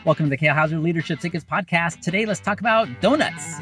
Welcome to the Kale Leadership Tickets podcast. Today, let's talk about donuts.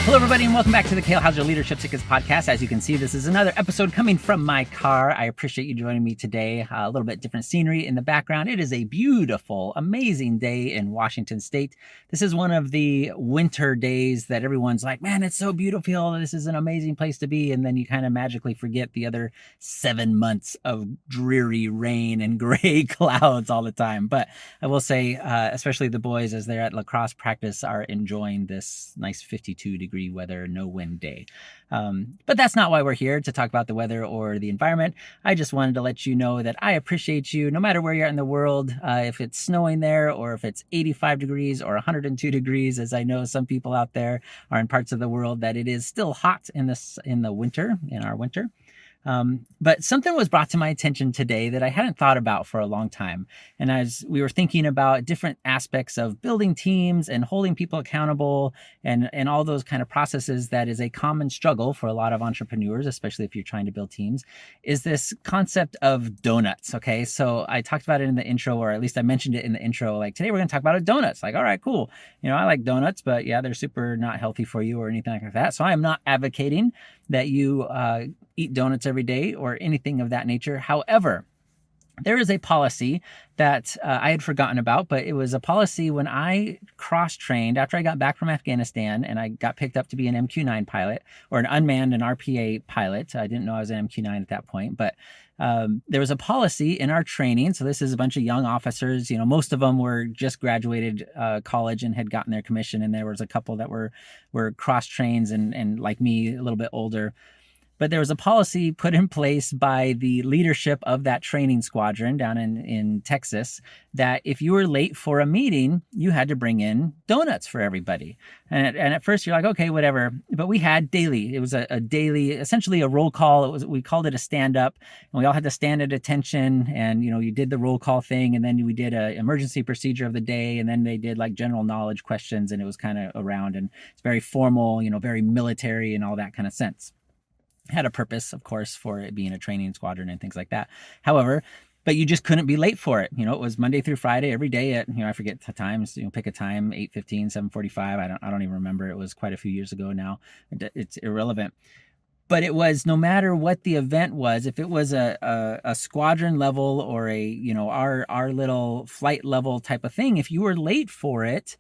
Hello, everybody, and welcome back to the Kale Leadership Tickets podcast. As you can see, this is another episode coming from my car. I appreciate you joining me today. A little bit different scenery in the background. It is a beautiful, amazing day in Washington State. This is one of the winter days that everyone's like, man, it's so beautiful. This is an amazing place to be. And then you kind of magically forget the other 7 months of dreary rain and gray clouds all the time. But I will say, especially the boys, as they're at lacrosse practice, are enjoying this nice 52-degree weather, no wind day. But that's not why we're here to talk about the weather or the environment. I just wanted to let you know that I appreciate you no matter where you're at in the world, if it's snowing there or if it's 85 degrees or 102 degrees, as I know some people out there are in parts of the world that it is still hot in our winter. But something was brought to my attention today that I hadn't thought about for a long time. And as we were thinking about different aspects of building teams and holding people accountable and all those kind of processes, that is a common struggle for a lot of entrepreneurs, especially if you're trying to build teams, is this concept of donuts. Okay. So I talked about it in the intro, or at least I mentioned it in the intro, like today we're going to talk about donuts. Like, all right, cool. I like donuts, but yeah, they're super not healthy for you or anything like that. So I am not advocating that you eat donuts every day or anything of that nature. However, there is a policy that I had forgotten about, but it was a policy when I cross-trained after I got back from Afghanistan and I got picked up to be an MQ-9 pilot, or an unmanned and RPA pilot. I didn't know I was an MQ-9 at that point, but there was a policy in our training. So this is a bunch of young officers. Most of them were just graduated college and had gotten their commission, and there was a couple that were cross-trains and like me, a little bit older. But there was a policy put in place by the leadership of that training squadron down in Texas that if you were late for a meeting, you had to bring in donuts for everybody. And at first you're like, okay, whatever. But we had daily. It was a daily, essentially a roll call. We called it a stand up, and we all had to stand at attention. And, you did the roll call thing, and then we did an emergency procedure of the day. And then they did like general knowledge questions, and it was kind of around, and it's very formal, very military and all that kind of sense. Had a purpose, of course, for it being a training squadron and things like that. However, but you just couldn't be late for it. It was Monday through Friday every day at, I forget the times, pick a time, 8:15, 7:45. I don't even remember. It was quite a few years ago now. It's irrelevant. But it was, no matter what the event was, if it was a squadron level or our little flight level type of thing, if you were late for it,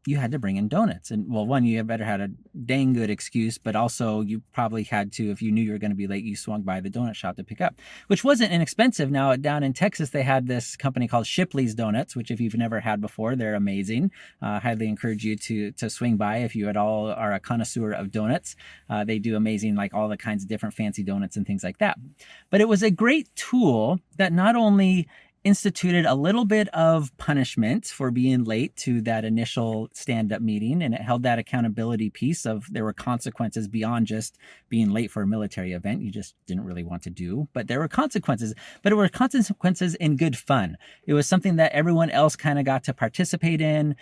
you had to bring in donuts. And well, one, you better had a dang good excuse, but also you probably had to, if you knew you were going to be late, you swung by the donut shop to pick up, which wasn't inexpensive. Now down in Texas, they had this company called Shipley's Donuts, which if you've never had before, they're amazing. Highly encourage you to swing by if you at all are a connoisseur of donuts. They do amazing, like all the kinds of different fancy donuts and things like that. But it was a great tool that not only instituted a little bit of punishment for being late to that initial stand-up meeting, and it held that accountability piece of there were consequences beyond just being late for a military event you just didn't really want to do, but there were consequences, but it were consequences in good fun. It was something that everyone else kind of got to participate in,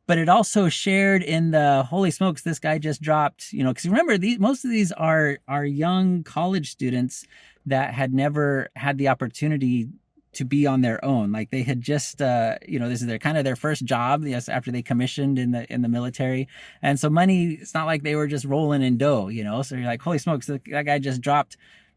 but it also shared in the holy smokes, this guy just dropped, because remember, most of these are young college students that had never had the opportunity to be on their own. Like they had just, this is their first job, yes, after they commissioned in the military. And so money, it's not like they were just rolling in dough, so you're like, holy smokes, that guy just dropped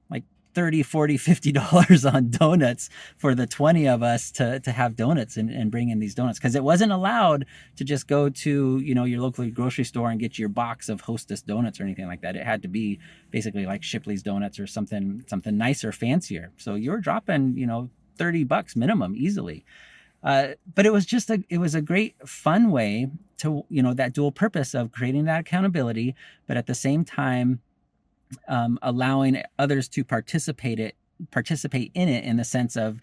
like $30, $40, $50 on donuts for the 20 of us to have donuts and bring in these donuts. Cause it wasn't allowed to just go to, your local grocery store and get your box of Hostess donuts or anything like that. It had to be basically like Shipley's Donuts or something nicer, fancier. So you were dropping, $30 minimum easily. But it was a great fun way to, that dual purpose of creating that accountability, but at the same time, allowing others to participate in it in the sense of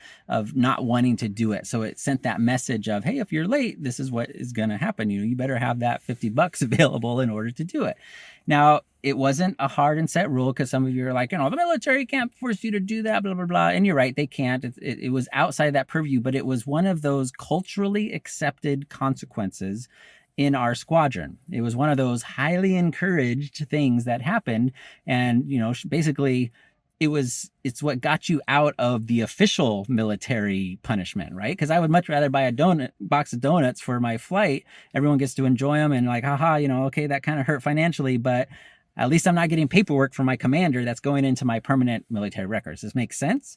not wanting to do it. So it sent that message of, hey, if you're late, this is what is going to happen. You better have that $50 available in order to do it. Now, it wasn't a hard and set rule, because some of you are like, the military can't force you to do that, blah, blah, blah. And you're right, they can't. It was outside that purview, but it was one of those culturally accepted consequences in our squadron. It was one of those highly encouraged things that happened. And, basically it's what got you out of the official military punishment, right? Because I would much rather buy a box of donuts for my flight. Everyone gets to enjoy them and like, haha, okay, that kind of hurt financially, but at least I'm not getting paperwork from my commander that's going into my permanent military records. Does this make sense?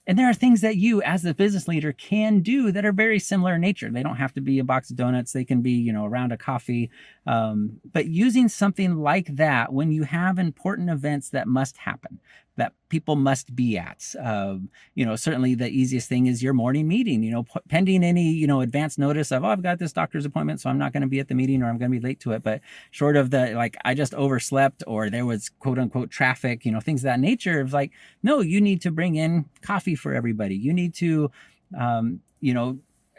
And there are things that you as the business leader can do that are very similar in nature. They don't have to be a box of donuts. They can be, a round of coffee. But using something like that when you have important events that must happen, that people must be at. Certainly the easiest thing is your morning meeting, pending any, advance notice of, I've got this doctor's appointment, so I'm not going to be at the meeting or I'm going to be late to it. But short of I just overslept or there was quote unquote traffic, things of that nature of no, you need to bring in coffee for everybody. You need to,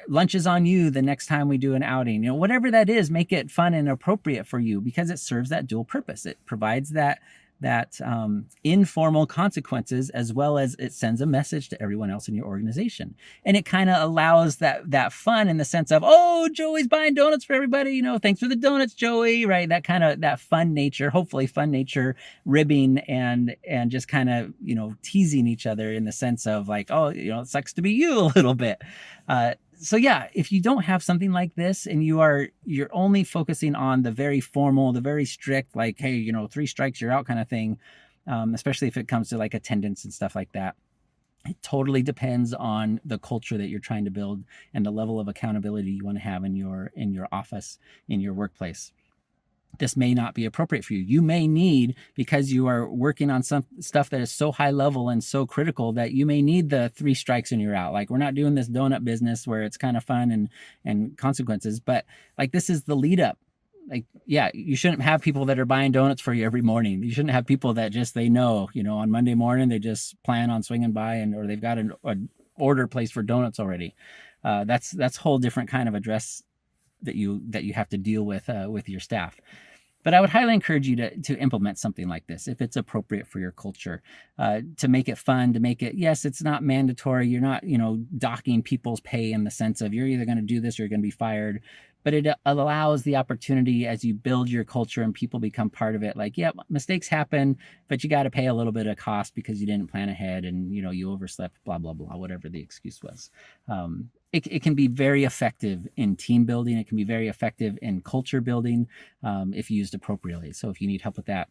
lunch is on you the next time we do an outing, whatever that is, make it fun and appropriate for you because it serves that dual purpose. It provides that informal consequences as well as it sends a message to everyone else in your organization. And it kind of allows that fun in the sense of, oh, Joey's buying donuts for everybody, thanks for the donuts, Joey, right? That kind of that fun nature, hopefully fun nature ribbing and just kind of, teasing each other in the sense of it sucks to be you a little bit. So yeah, if you don't have something like this and you're only focusing on the very formal, the very strict, hey, 3 strikes, you're out kind of thing, especially if it comes to attendance and stuff like that, it totally depends on the culture that you're trying to build and the level of accountability you want to have in your office, in your workplace. This may not be appropriate for you. You may need, because you are working on some stuff that is so high level and so critical that you may need the 3 strikes and you're out. We're not doing this donut business where it's kind of fun and consequences, but this is the lead up. You shouldn't have people that are buying donuts for you every morning. You shouldn't have people that they know, on Monday morning, they just plan on swinging by or they've got an order placed for donuts already. That's a whole different kind of address that you have to deal with your staff. But I would highly encourage you to implement something like this if it's appropriate for your culture, to make it fun, to make it, yes, it's not mandatory. You're not, docking people's pay in the sense of you're either going to do this or you're going to be fired. But it allows the opportunity as you build your culture and people become part of it. Mistakes happen, but you got to pay a little bit of cost because you didn't plan ahead and, you overslept, blah, blah, blah, whatever the excuse was. It can be very effective in team building. It can be very effective in culture building if used appropriately. So if you need help with that,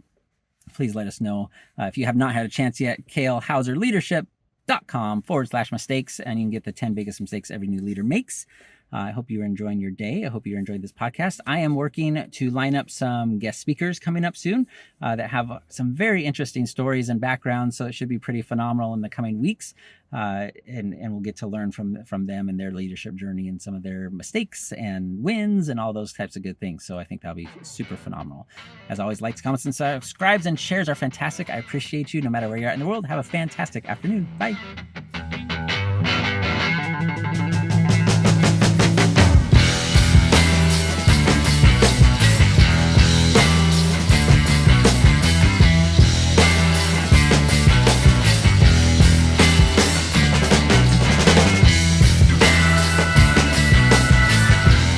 please let us know. If you have not had a chance yet, kalehauserleadership.com/mistakes, and you can get the 10 biggest mistakes every new leader makes. I hope you're enjoying your day. I hope you're enjoying this podcast. I am working to line up some guest speakers coming up soon that have some very interesting stories and backgrounds. So it should be pretty phenomenal in the coming weeks. And we'll get to learn from them and their leadership journey and some of their mistakes and wins and all those types of good things. So I think that'll be super phenomenal. As always, likes, comments, and subscribes and shares are fantastic. I appreciate you no matter where you're at in the world. Have a fantastic afternoon. Bye.